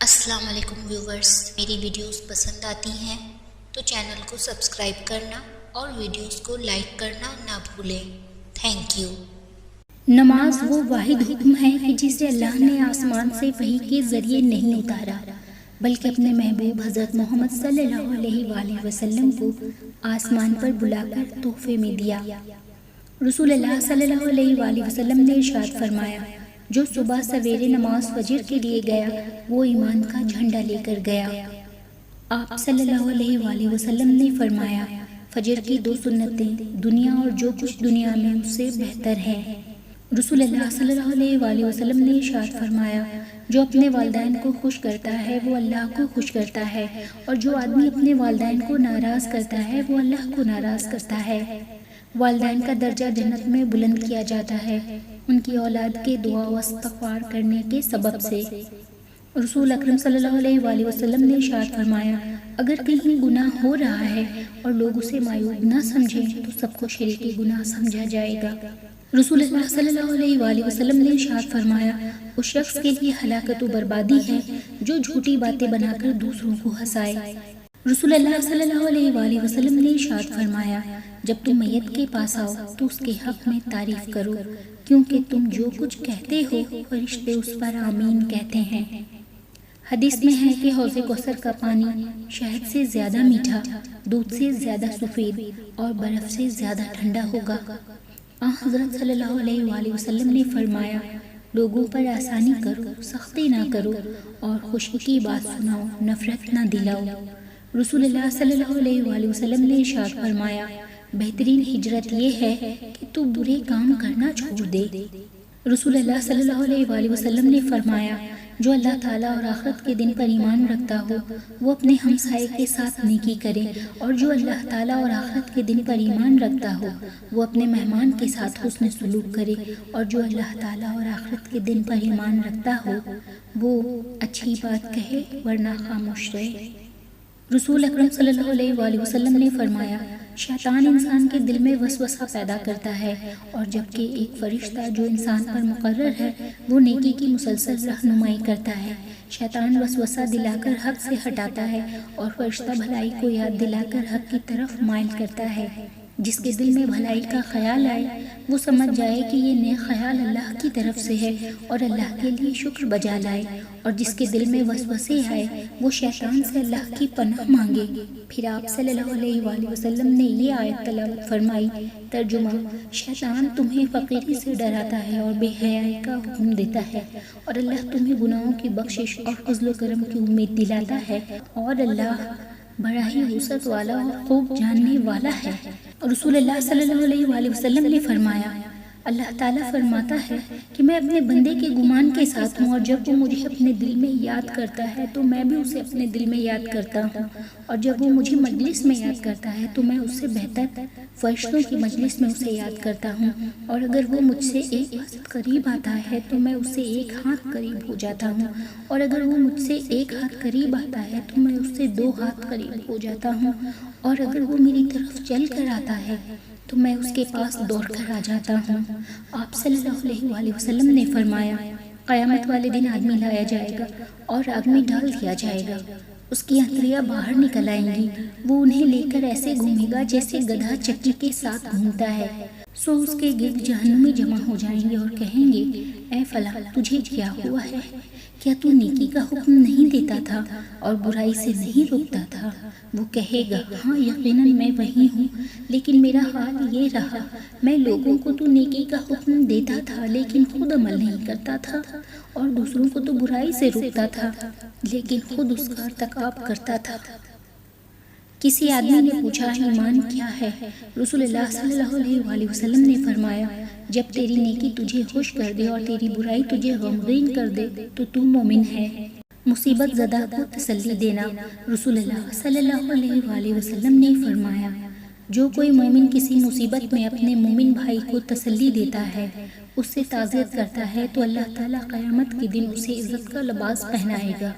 السلام علیکم ویورز، میری ویڈیوز پسند آتی ہیں تو چینل کو سبسکرائب کرنا اور ویڈیوز کو لائک کرنا نہ بھولیں۔ Thank you. نماز وہ واحد حکم ہے کہ جسے اللہ نے آسمان سے وحی کے ذریعے نہیں اتارا بلکہ اپنے محبوب حضرت محمد صلی اللہ علیہ وآلہ وسلم کو آسمان پر بلا کر تحفے میں دیا۔ رسول اللہ صلی اللہ علیہ وآلہ وسلم نے ارشاد فرمایا، جو صبح سویرے نماز فجر کے لیے گیا وہ ایمان کا جھنڈا لے کر گیا۔ آپ صلی اللہ علیہ وآلہ وسلم نے فرمایا، فجر کی 2 سنتیں دنیا اور جو کچھ دنیا میں اس سے بہتر ہیں۔ رسول اللہ صلی اللہ علیہ وآلہ وسلم نے ارشاد فرمایا، جو اپنے والدین کو خوش کرتا ہے وہ اللہ کو خوش کرتا ہے، اور جو آدمی اپنے والدین کو ناراض کرتا ہے وہ اللہ کو ناراض کرتا ہے۔ والدین کا درجہ جنت میں بلند کیا جاتا ہے ان کی اولاد کے دعا و استغفار کرنے کے سبب سے۔ رسول اکرم صلی اللہ علیہ وآلہ وسلم نے ارشاد فرمایا، اگر کہیں گناہ ہو رہا ہے اور لوگ اسے معیوب نہ سمجھیں تو سب کو شریک گناہ سمجھا جائے گا۔ رسول اللہ صلی اللہ علیہ وآلہ وسلم نے ارشاد فرمایا، اس شخص کے لیے ہلاکت و بربادی ہے جو جھوٹی باتیں بنا کر دوسروں کو ہنسائے۔ رسول اللہ صلی اللہ علیہ وآلہ وسلم نے ارشاد فرمایا، جب تم میت کے پاس آؤ تو اس کے حق میں تعریف کرو، کیونکہ تم جو کچھ کہتے ہو فرشتے اس پر آمین کہتے ہیں۔ حدیث میں ہے کہ حوض کوثر کا پانی شہد سے زیادہ میٹھا، دودھ سے زیادہ سفید اور برف سے زیادہ ٹھنڈا ہوگا۔ حضرت صلی اللہ علیہ وآلہ وسلم نے فرمایا، لوگوں پر آسانی کرو، سختی نہ کرو، اور خوشی کی بات سناؤ، نفرت نہ دلاؤ۔ رسول اللہ صلی اللہ علیہ وآلہ وسلم نے ارشاد فرمایا، بہترین ہجرت یہ ہے کہ تو برے کام کرنا چھوڑ دے۔ رسول اللہ صلی اللہ علیہ وآلہ وسلم نے فرمایا، جو اللہ تعالیٰ اور آخرت کے دن پر ایمان رکھتا ہو وہ اپنے ہمسائے کے ساتھ نیکی کرے، اور جو اللہ تعالیٰ اور آخرت کے دن پر ایمان رکھتا ہو وہ اپنے مہمان کے ساتھ حسن سلوک کرے، اور جو اللہ تعالیٰ اور آخرت کے دن پر ایمان رکھتا ہو وہ اچھی بات کہے ورنہ خاموش رہے۔ رسول اکرم صلی اللہ علیہ وآلہ وسلم نے فرمایا، شیطان انسان کے دل میں وسوسہ پیدا کرتا ہے، اور جبکہ ایک فرشتہ جو انسان پر مقرر ہے وہ نیکی کی مسلسل رہنمائی کرتا ہے۔ شیطان وسوسہ دلا کر حق سے ہٹاتا ہے اور فرشتہ بھلائی کو یاد دلا کر حق کی طرف مائل کرتا ہے۔ جس کے دل میں بھلائی کا خیال آئے وہ سمجھ جائے کہ یہ نیک خیال اللہ کی طرف سے ہے اور اللہ کے لیے شکر بجا لائے، اور جس کے دل میں وسوسے آئے وہ شیطان سے اللہ کی پناہ مانگے۔ پھر آپ صلی اللہ علیہ وآلہ وسلم نے یہ آیت تلاوت فرمائی، ترجمہ: شیطان تمہیں فقیری سے ڈراتا ہے اور بے حیائی کا حکم دیتا ہے، اور اللہ تمہیں گناہوں کی بخشش اور فضل و کرم کی امید دلاتا ہے، اور اللہ بڑا ہی وسعت والا اور خوب جاننے والا ہے۔ رسول اللہ صلی اللہ علیہ وآلہ وسلم نے فرمایا، اللہ تعالیٰ فرماتا ہے کہ میں اپنے بندے کے گمان کے ساتھ ہوں، اور جب وہ مجھے اپنے دل میں یاد کرتا ہے تو میں بھی اسے اپنے دل میں یاد کرتا ہوں، اور جب وہ مجھے مجلس میں یاد کرتا ہے تو میں اس سے بہتر فرشتوں کی مجلس میں اسے یاد کرتا ہوں، اور اگر وہ مجھ سے ایک ہاتھ قریب آتا ہے تو میں اس سے ایک ہاتھ قریب ہو جاتا ہوں، اور اگر وہ مجھ سے ایک ہاتھ قریب آتا ہے تو میں اس سے 2 ہاتھ قریب ہو جاتا ہوں، اور اگر وہ میری طرف چل کر آتا ہے تو میں اس کے پاس دوڑ کر آ جاتا ہوں۔ آپ صلی اللہ علیہ وآلہ وسلم نے فرمایا، قیامت والے دن آدمی لایا جائے گا اور آگ میں ڈال دیا جائے گا، اس کی ہتھیلیاں باہر نکل آئیں گی، وہ انہیں لے کر ایسے گھومے گا جیسے گدھا چکی کے ساتھ گھومتا ہے، سو اس کے گرد جہنمی جمع ہو جائیں گے اور کہیں گے، اے فلاں تجھے کیا ہوا ہے؟ کیا تو نیکی کا حکم نہیں دیتا تھا اور برائی سے نہیں روکتا تھا؟ وہ کہے گا، ہاں یقیناً میں وہی ہوں، لیکن میرا حال یہ رہا، میں لوگوں کو تو نیکی کا حکم دیتا تھا لیکن خود عمل نہیں کرتا تھا، اور دوسروں کو تو برائی سے روکتا تھا لیکن خود اس کا ارتکاب کرتا تھا۔ کسی آدمی نے پوچھا، ایمان کیا ہے؟ رسول اللہ صلی اللہ علیہ وآلہ وسلم نے فرمایا، جب تیری نیکی تجھے خوش کر دے اور تیری برائی تجھے غمگین کر دے تو مومن ہے۔ مصیبت زدہ کو تسلی دینا۔ رسول اللہ صلی اللہ علیہ وآلہ وسلم نے فرمایا، جو کوئی مومن کسی مصیبت میں اپنے مومن بھائی کو تسلی دیتا ہے، اس سے تعزیت کرتا ہے، تو اللہ تعالیٰ قیامت کے دن اسے عزت کا لباس پہنائے گا۔